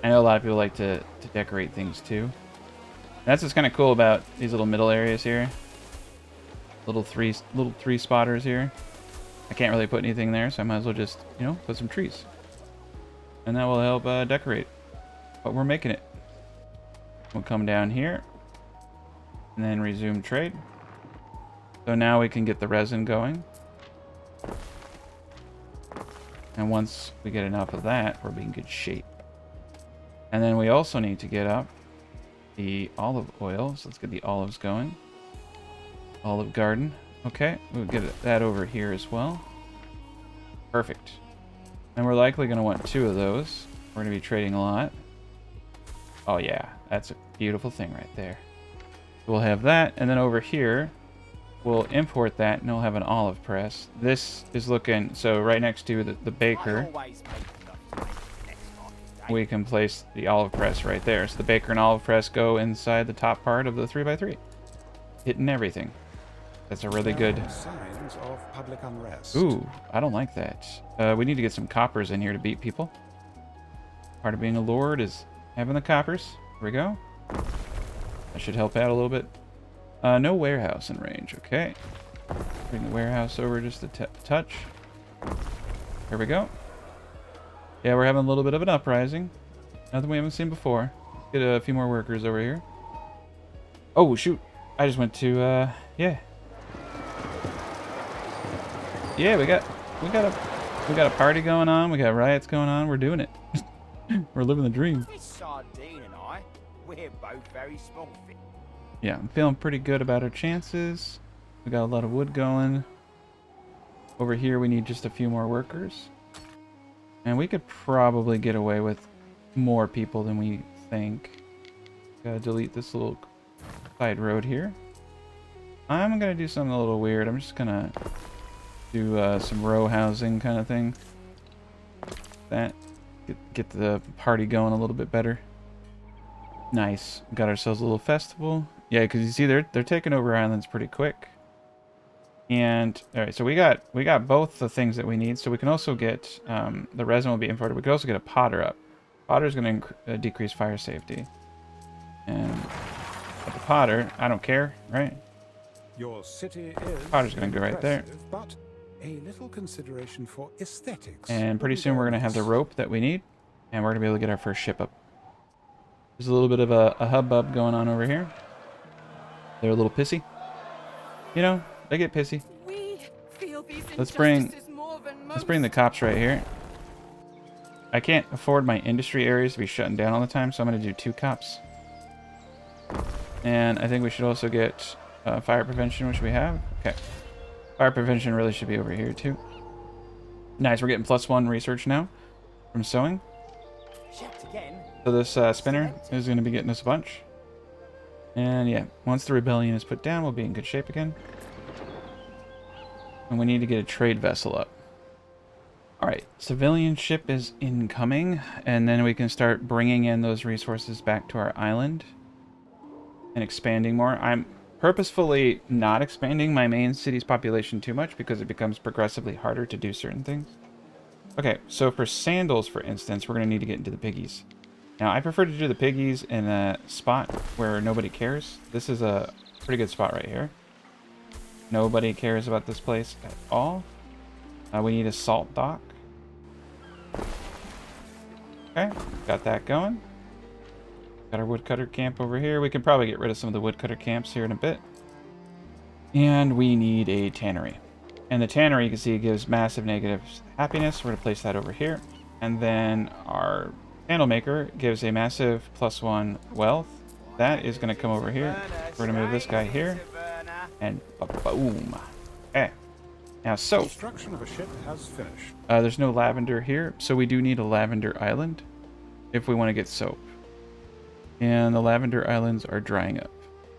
I know a lot of people like to decorate things too. That's what's kind of cool about these little middle areas here. Little three spotters here. I can't really put anything there, so I might as well just, you know, put some trees. And that will help decorate. But we're making it. We'll come down here. And then resume trade. So now we can get the resin going. And once we get enough of that, we'll be in good shape. And then we also need to get up the olive oil. So let's get the olives going. Olive garden. Okay, we'll get that over here as well. Perfect. And we're likely going to want 2 of those. We're going to be trading a lot. Oh yeah, that's a beautiful thing right there. We'll have that, and then over here, we'll import that, and we'll have an olive press. This is looking, so right next to the baker, we can place the olive press right there. So the baker and olive press go inside the top part of the 3x3. hitting everything. That's a really good... Signs of public unrest. Ooh, I don't like that. We need to get some coppers in here to beat people. Part of being a lord is having the coppers. Here we go. That should help out a little bit. No warehouse in range. Okay. Bring the warehouse over just a touch. Here we go. Yeah, we're having a little bit of an uprising. Nothing we haven't seen before. Get a few more workers over here. Oh, shoot. I just went to, yeah. Yeah, we got a party going on. We got riots going on. We're doing it. We're living the dream. This sardine and I, we're both very small fish. Yeah, I'm feeling pretty good about our chances. We got a lot of wood going. Over here, we need just a few more workers. And we could probably get away with more people than we think. Gotta delete this little side road here. I'm gonna do something a little weird. I'm just gonna do some row housing kind of thing. That get the party going a little bit better. Nice. Got ourselves a little festival. Yeah, because you see they're taking over islands pretty quick. And all right, so we got both the things that we need. So we can also get the resin will be imported. We could also get a potter up. Potter is going to decrease fire safety. And but the potter, I don't care, right? Your city is Potter's going to go right there. But a little consideration for aesthetics. And pretty soon we're going to have the rope that we need, and we're going to be able to get our first ship up. There's a little bit of a hubbub going on over here. They're a little pissy. You know, they get pissy. We feel these Let's bring injustices more than let's bring the cops right here. I can't afford my industry areas to be shutting down all the time, so I'm going to do 2 cops. And I think we should also get fire prevention, which we have. Okay. Fire prevention really should be over here too. Nice, we're getting +1 research now from sewing. Checked again. So this spinner is going to be getting us a bunch. And yeah, once the rebellion is put down, we'll be in good shape again. And we need to get a trade vessel up. Alright, civilian ship is incoming, and then we can start bringing in those resources back to our island and expanding more. I'm purposefully not expanding my main city's population too much because it becomes progressively harder to do certain things. Okay, so for sandals, for instance, we're going to need to get into the piggies. Now, I prefer to do the piggies in a spot where nobody cares. This is a pretty good spot right here. Nobody cares about this place at all. We need a salt dock. Okay, got that going. Got our woodcutter camp over here. We can probably get rid of some of the woodcutter camps here in a bit. And we need a tannery. And the tannery, you can see, gives massive negative happiness. We're going to place that over here. And then our candle maker gives a massive +1 wealth. That is going to come over here. We're going to move this guy here. And boom. Okay. Now soap. Construction of a ship has finished. There's no lavender here, so we do need a lavender island if we want to get soap. And the lavender islands are drying up.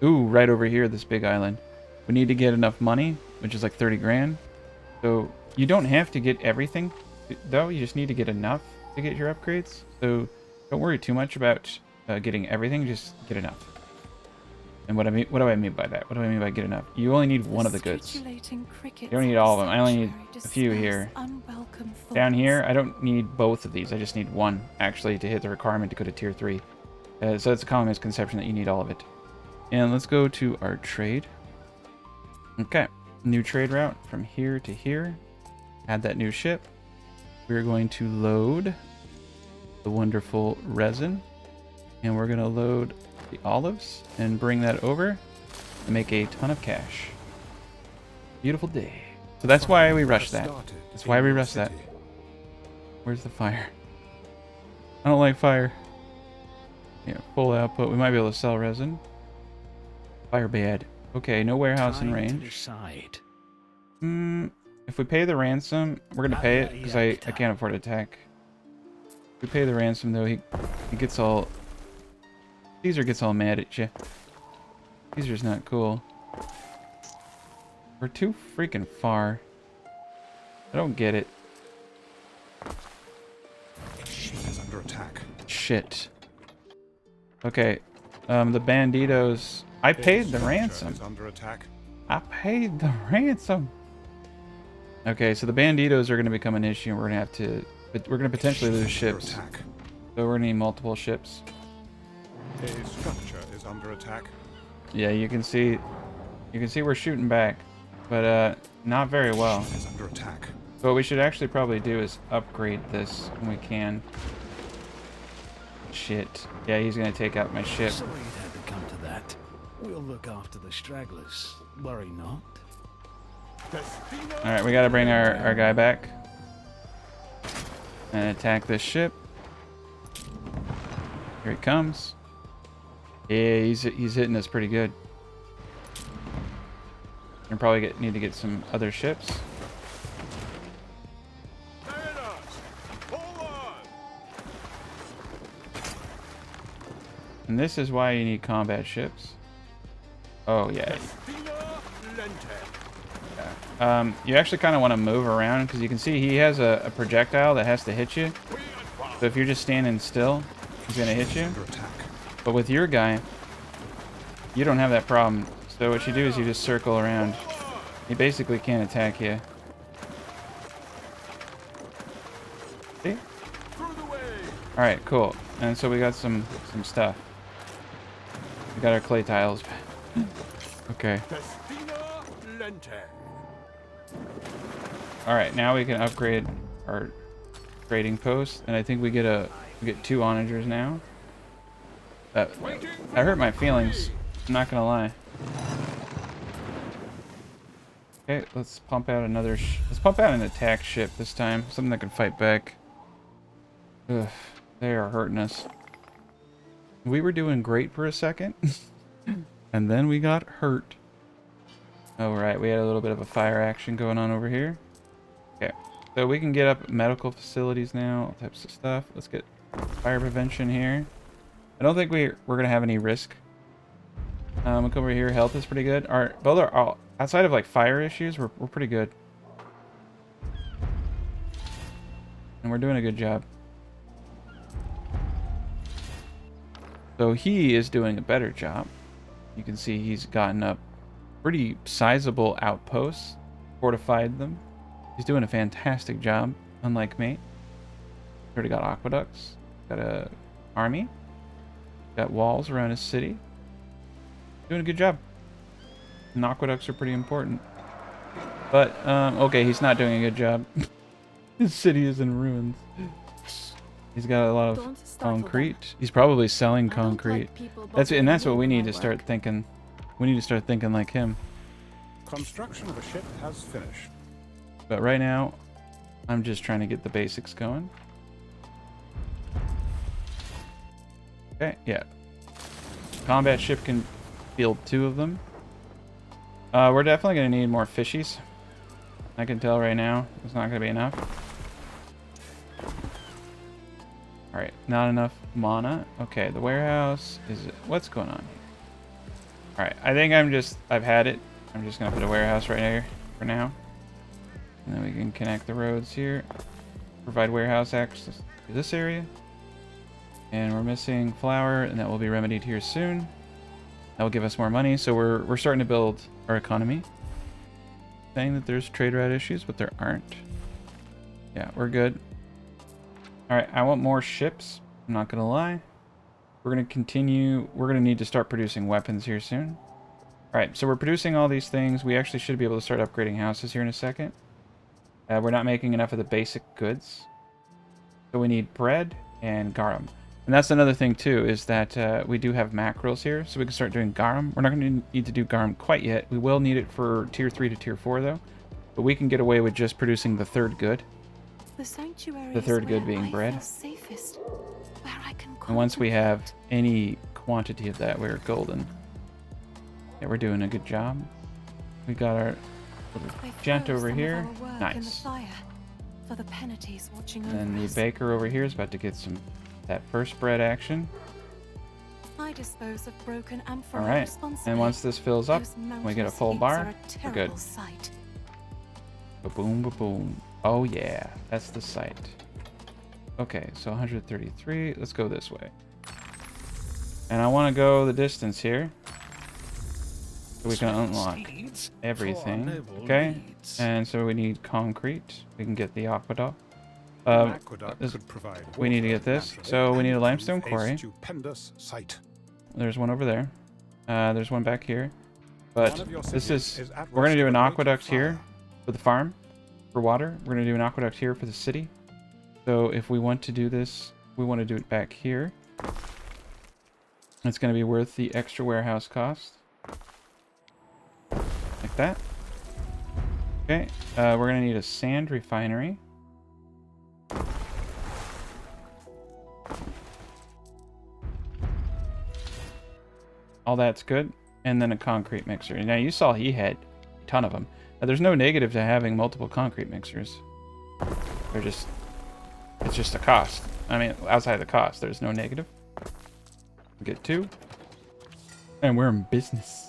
Ooh, right over here, this big island. We need to get enough money, which is like 30 grand. So you don't have to get everything, though. You just need to get enough to get your upgrades. So don't worry too much about getting everything. Just get enough. And what do I mean by that? What do I mean by get enough? You only need one of the goods. You don't need all of them. I only need a few here. Down here, I don't need both of these. I just need one, actually, to hit the requirement to go to tier 3. So it's a common misconception that you need all of it. And let's go to our trade. Okay, new trade route from here to here. Add that new ship. We're going to load the wonderful resin. And we're going to load the olives and bring that over to make a ton of cash. Beautiful day. So that's why we rushed that. That's why we rushed that. Where's the fire? I don't like fire. Yeah, full output. We might be able to sell resin. Fire bad. Okay, no warehouse in range. If we pay the ransom, we're gonna pay it because I can't afford to attack. If we pay the ransom though, he gets all... Caesar gets all mad at you. Caesar's not cool. We're too freaking far. I don't get it. Ship is under attack. Shit. Okay. The banditos I paid the ransom. Is under attack. I paid the ransom. Okay, so the banditos are going to become an issue, and we're going to potentially lose ships. So we're going to need multiple ships. A structure is under attack. Yeah, you can see we're shooting back, but not very well. Is under attack. So what we should actually probably do is upgrade this when we can. Shit. Yeah, he's going to take out my ship. Sorry it had to come to that. We'll look after the stragglers. Worry not. Alright, we gotta bring our guy back. And attack this ship. Here he comes. Yeah, he's hitting us pretty good. And probably need to get some other ships. And this is why you need combat ships. Oh yeah. You actually kind of want to move around because you can see he has a projectile that has to hit you. So if you're just standing still, he's going to hit you. But with your guy, you don't have that problem. So what you do is you just circle around. He basically can't attack you. See? Alright, cool. And so we got some stuff. We got our clay tiles. Okay. Alright, now we can upgrade our trading post, and I think we get 2 onagers now. That hurt my feelings, I'm not gonna lie. Okay, let's pump out another let's pump out an attack ship this time, something that can fight back. Ugh, they are hurting us. We were doing great for a second, and then we got hurt. Alright, we had a little bit of a fire action going on over here. Okay, so we can get up medical facilities now, all types of stuff. Let's get fire prevention here. I don't think we're going to have any risk. Look over here, health is pretty good. Both are all, outside of like fire issues, we're pretty good. And we're doing a good job. So he is doing a better job. You can see he's gotten up pretty sizable outposts, fortified them. He's doing a fantastic job, unlike me. Already got aqueducts, got a army, got walls around his city. Doing a good job. And aqueducts are pretty important. But, okay, he's not doing a good job. His city is in ruins. He's got a lot of concrete. He's probably selling concrete. That's what we need to start thinking. We need to start thinking like him. Construction of a ship has finished. But right now, I'm just trying to get the basics going. Okay, yeah. Combat ship can field 2 of them. We're definitely going to need more fishies. I can tell right now it's not going to be enough. Alright, not enough mana. Okay, the warehouse is... What's going on here? Alright, I think I've had it. I'm just going to put a warehouse right here for now. And then we can connect the roads here. Provide warehouse access to this area. And we're missing flour, and that will be remedied here soon. That will give us more money, so we're starting to build our economy. Saying that there's trade route issues, but there aren't. Yeah, we're good. Alright, I want more ships. I'm not gonna lie. We're gonna continue. We're gonna need to start producing weapons here soon. Alright, so we're producing all these things. We actually should be able to start upgrading houses here in a second. We're not making enough of the basic goods. So we need bread and garum. And that's another thing too, is that we do have mackerels here, so we can start doing garum. We're not going to need to do garum quite yet. We will need it for tier 3 to tier 4 though. But we can get away with just producing the 3rd good. The sanctuary. The 3rd good being bread. Safest, where I can and once we have any quantity of that, we're golden. Yeah, we're doing a good job. We got our little gent over here. Nice. For the penalties watching and then over the us. baker over here is about to get that first bread action. I dispose of broken amphorae Alright, responsibly. and once this fills up, we get a full bar. We're good. Sight. Ba-boom, ba-boom. Oh yeah, that's the site. Okay, so 133. Let's go this way. And I want to go the distance here. So we can unlock everything. Okay. And so we need concrete. We can get the aqueduct. We need to get this. So we need a limestone quarry. There's one over there. There's one back here. But we're going to do an aqueduct here for the farm, for water. We're going to do an aqueduct here for the city. So if we want to do this, we want to do it back here. It's going to be worth the extra warehouse cost. Like that. Okay, we're going to need a sand refinery. All that's good. And then a concrete mixer. Now you saw he had a ton of them. Now, there's no negative to having multiple concrete mixers. It's just a cost. I mean, outside of the cost, there's no negative. Get 2. And we're in business.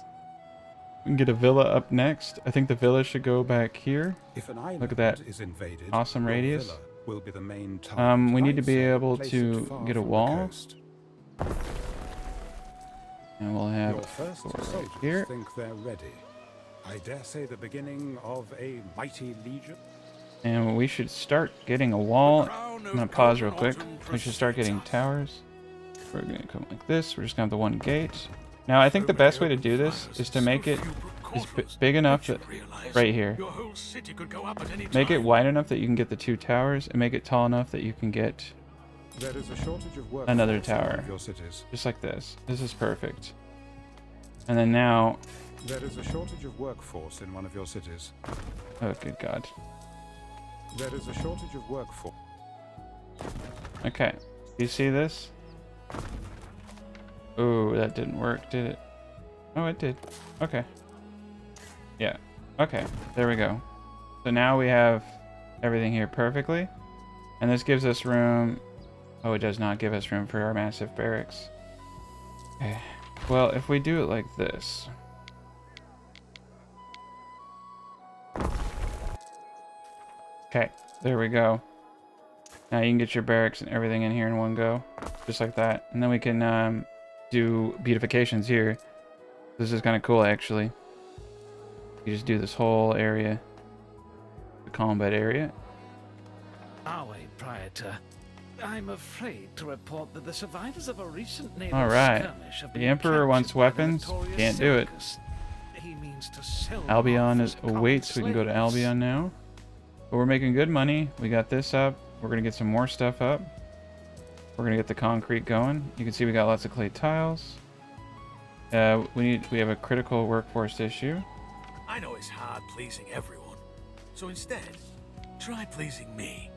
We can get a villa up next. I think the villa should go back here. Look at that. Awesome radius. We need to be able to get a wall. And we'll have a door right here. I dare say the beginning of a mighty legion. And we should start getting a wall. I'm going to pause real quick. We should start getting towers. We're going to come like this. We're just going to have the one gate. Now, I think the best way to do this is to make it big enough that right here. Make it wide enough that you can get the 2 towers, and make it tall enough that you can get another tower. Just like this. This is perfect. And then now... There is a shortage of workforce in one of your cities. Oh, good God. There is a shortage of workforce. Okay. Do you see this? Ooh, that didn't work, did it? Oh, it did. Okay. Yeah. Okay. There we go. So now we have everything here perfectly. And this gives us room... Oh, it does not give us room for our massive barracks. Okay. Well, if we do it like this... Okay, there we go. Now you can get your barracks and everything in here in one go. Just like that. And then we can do beautifications here. This is kind of cool, actually. You just do this whole area. The combat area. Our way, Praetor. I'm afraid to report that the survivors of a recent naval skirmish have been The Emperor wants weapons. Can't do it. He means to sell Albion awaits. We can go to Albion now. But we're making good money. We got this up. We're going to get some more stuff up. We're going to get the concrete going. You can see we got lots of clay tiles. We have a critical workforce issue. I know it's hard pleasing everyone. So instead, try pleasing me.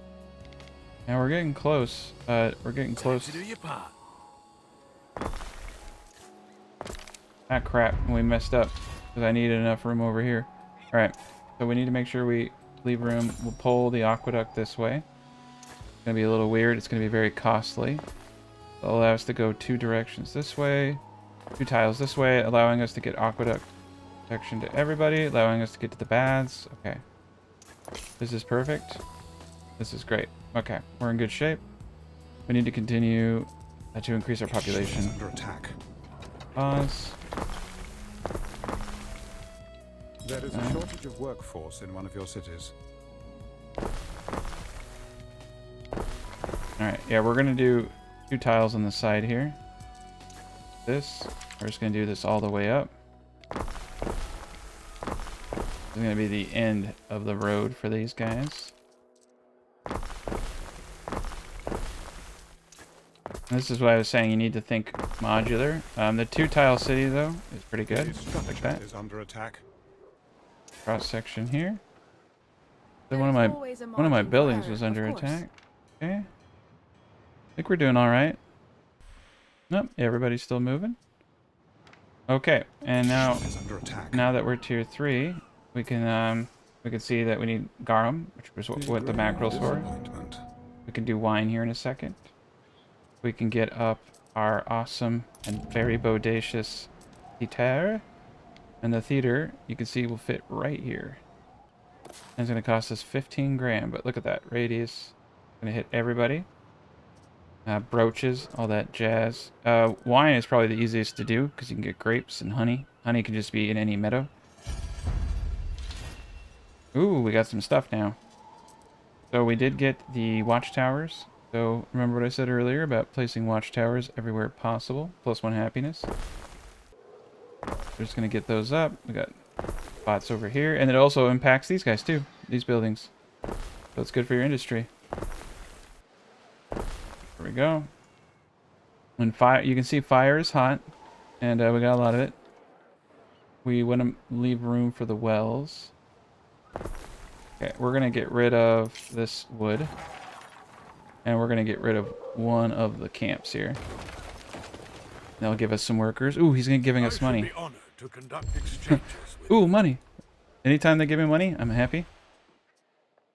Now we're getting close. We're getting close. To do your part. Ah, crap. We messed up. Because I needed enough room over here. Alright. So we need to make sure we leave room. We'll pull the aqueduct this way. It's going to be a little weird. It's going to be very costly. It'll allow us to go 2 directions this way. 2 tiles this way, allowing us to get aqueduct protection to everybody. Allowing us to get to the baths. Okay. This is perfect. This is great. Okay. We're in good shape. We need to continue to increase our population. Under attack. Pause. There is a shortage of workforce in one of your cities. Alright, yeah, we're going to do 2 tiles on the side here. This. We're just going to do this all the way up. It's going to be the end of the road for these guys. This is what I was saying, you need to think modular. The 2-tile city, though, is pretty good. Like that. Is under attack. Cross section here. So one of my buildings was under attack. Okay. I think we're doing all right. Nope, everybody's still moving. Okay, and now that we're tier 3, we can see that we need garum, which was what the macros were. We can do wine here in a second. We can get up our awesome and very bodacious theater. And the theater, you can see, will fit right here. And it's going to cost us 15 grand, but look at that radius. Going to hit everybody. brooches, all that jazz. Wine is probably the easiest to do because you can get grapes and honey. Honey can just be in any meadow. Ooh, we got some stuff now. So we did get the watchtowers. So remember what I said earlier about placing watchtowers everywhere possible. +1 happiness. We're just going to get those up. We got spots over here. And it also impacts these guys too. These buildings. So it's good for your industry. There we go. When fire, you can see fire is hot. And we got a lot of it. We want to leave room for the wells. Okay, we're going to get rid of this wood. And we're going to get rid of one of the camps here. That'll give us some workers. Ooh, he's giving us money. Ooh, money. Anytime they give me money, I'm happy.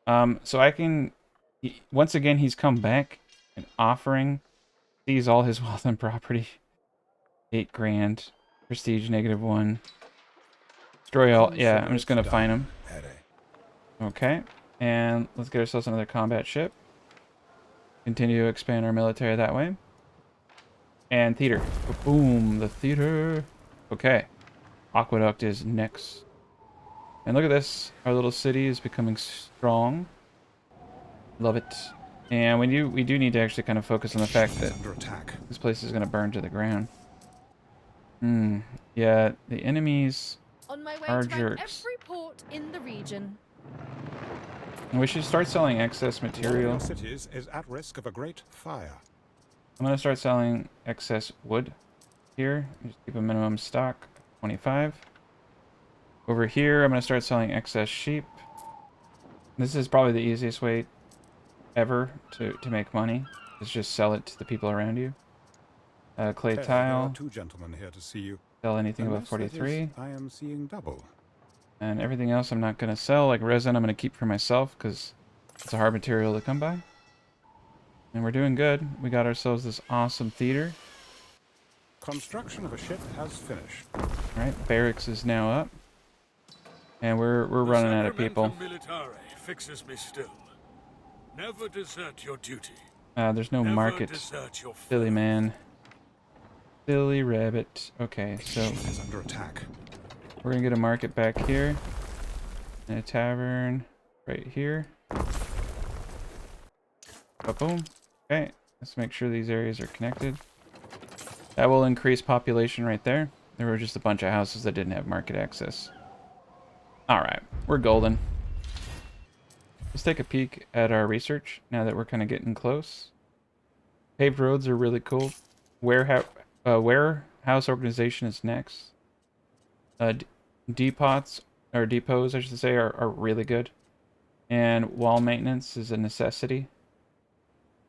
So I can... once again, he's come back and offering. Sees all his wealth and property. 8 grand. Prestige -1. Destroy all... yeah, I'm just going to find him. Okay. And let's get ourselves another combat ship. Continue to expand our military that way. And theater. Boom, the theater. Okay. Aqueduct is next. And look at this. Our little city is becoming strong. Love it. And we do need to actually kind of focus on the fact that this place is going to burn to the ground. Yeah, the enemies On my way are to rank jerks. every port in the region. And we should start selling excess One of material. your cities is at risk of a great fire. I'm going to start selling excess wood here. Just keep a minimum stock, 25. Over here, I'm going to start selling excess sheep. This is probably the easiest way ever to make money. Is just sell it to the people around you. Clay There tile. are 2 gentlemen here to see you. Sell anything above Unless, that is, 43. I am seeing double. And everything else I'm not going to sell. Like resin, I'm going to keep for myself because it's a hard material to come by. And we're doing good. We got ourselves this awesome theater. Construction of a ship has finished. Alright, barracks is now up. And we're running out of people. Militare fixes me still. Never desert your duty. There's no Never market. desert your Silly man. Silly rabbit. Okay, so Ship is under attack. we're gonna get a market back here. And a tavern right here. Boom. Okay, let's make sure these areas are connected. That will increase population right there. There were just a bunch of houses that didn't have market access. Alright, we're golden. Let's take a peek at our research now that we're kind of getting close. Paved roads are really cool. Warehouse organization is next. Depots, or depots, I should say, are really good. And wall maintenance is a necessity.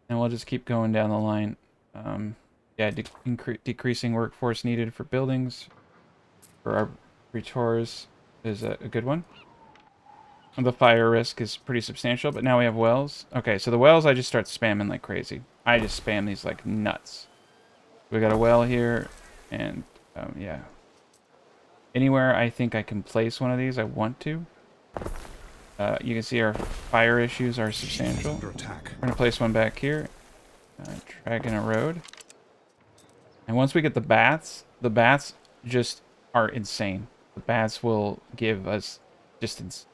And we'll just keep going down the line. Yeah, decreasing workforce needed for buildings. For our retors is a good one. The fire risk is pretty substantial, but now we have wells. Okay, so the wells I just start spamming like crazy. I just spam these like nuts. We got a well here, and yeah. Anywhere I think I can place one of these, I want to. You can see our fire issues are substantial. We're going to place one back here. Dragging a road. And once we get the bats just are insane. The bats will give us just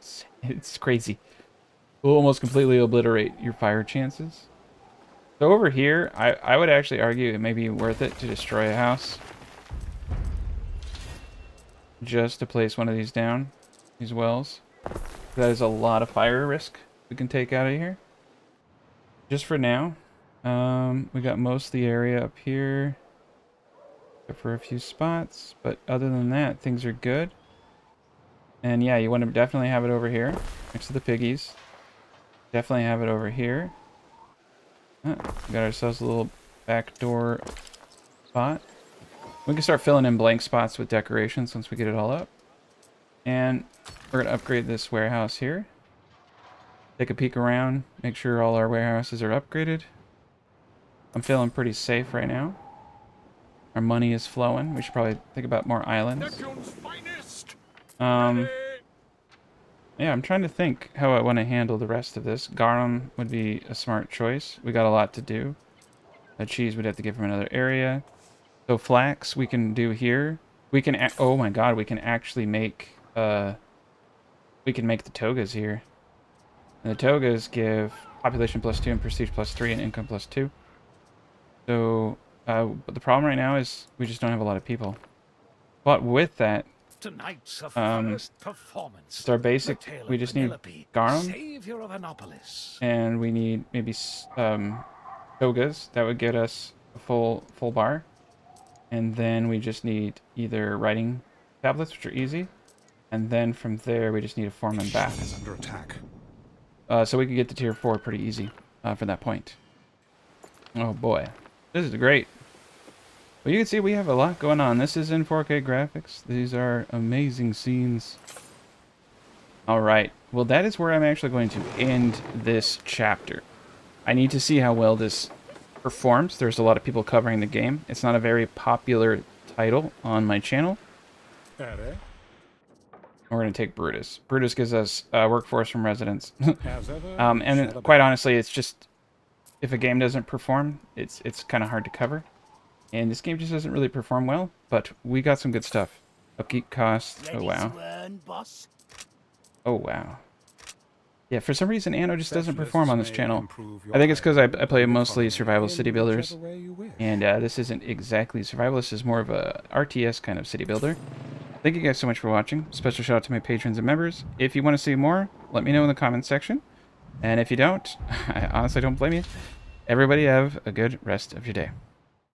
it's crazy. Will almost completely obliterate your fire chances. So over here, I would actually argue it may be worth it to destroy a house. Just to place one of these down. These wells. That is a lot of fire risk we can take out of here. Just for now. We got most of the area up here. Except for a few spots. But other than that, things are good. And yeah, you want to definitely have it over here. Next to the piggies. Definitely have it over here. We got ourselves a little backdoor spot. We can start filling in blank spots with decorations once we get it all up. And we're going to upgrade this warehouse here. Take a peek around. Make sure all our warehouses are upgraded. I'm feeling pretty safe right now. Our money is flowing. We should probably think about more islands. Yeah, I'm trying to think how I want to handle the rest of this. Garum would be a smart choice. We got a lot to do. Cheese we'd have to get from another area. So flax we can do here. We can, oh my god, we can actually make, we can make the togas here. And the togas give population +2 and prestige +3 and income +2. So, but the problem right now is we just don't have a lot of people. But with that, Tonight's a first performance. it's our basic, we just need garum. Savior of Annopolis. And we need maybe togas. That would get us a full bar. And then we just need either writing tablets, which are easy. And then from there, we just need a foreman bath. Is under attack. So we could get to tier 4 pretty easy from that point. Oh boy. This is great. Well, you can see we have a lot going on. This is in 4K graphics. These are amazing scenes. Alright. Well, that is where I'm actually going to end this chapter. I need to see how well this performs. There's a lot of people covering the game. It's not a very popular title on my channel. We're going to take Brutus. Brutus gives us workforce from residents. And quite honestly, it's just, if a game doesn't perform, it's kind of hard to cover. And this game just doesn't really perform well, but we got some good stuff. Upkeep costs. Oh, wow. Oh, wow. Yeah, for some reason, Anno just doesn't perform on this channel. I think it's because I play mostly survival city builders. And this isn't exactly survival. This is more of a RTS kind of city builder. Thank you guys so much for watching. Special shout out to my patrons and members. If you want to see more, let me know in the comments section. And if you don't, I honestly don't blame you. Everybody have a good rest of your day.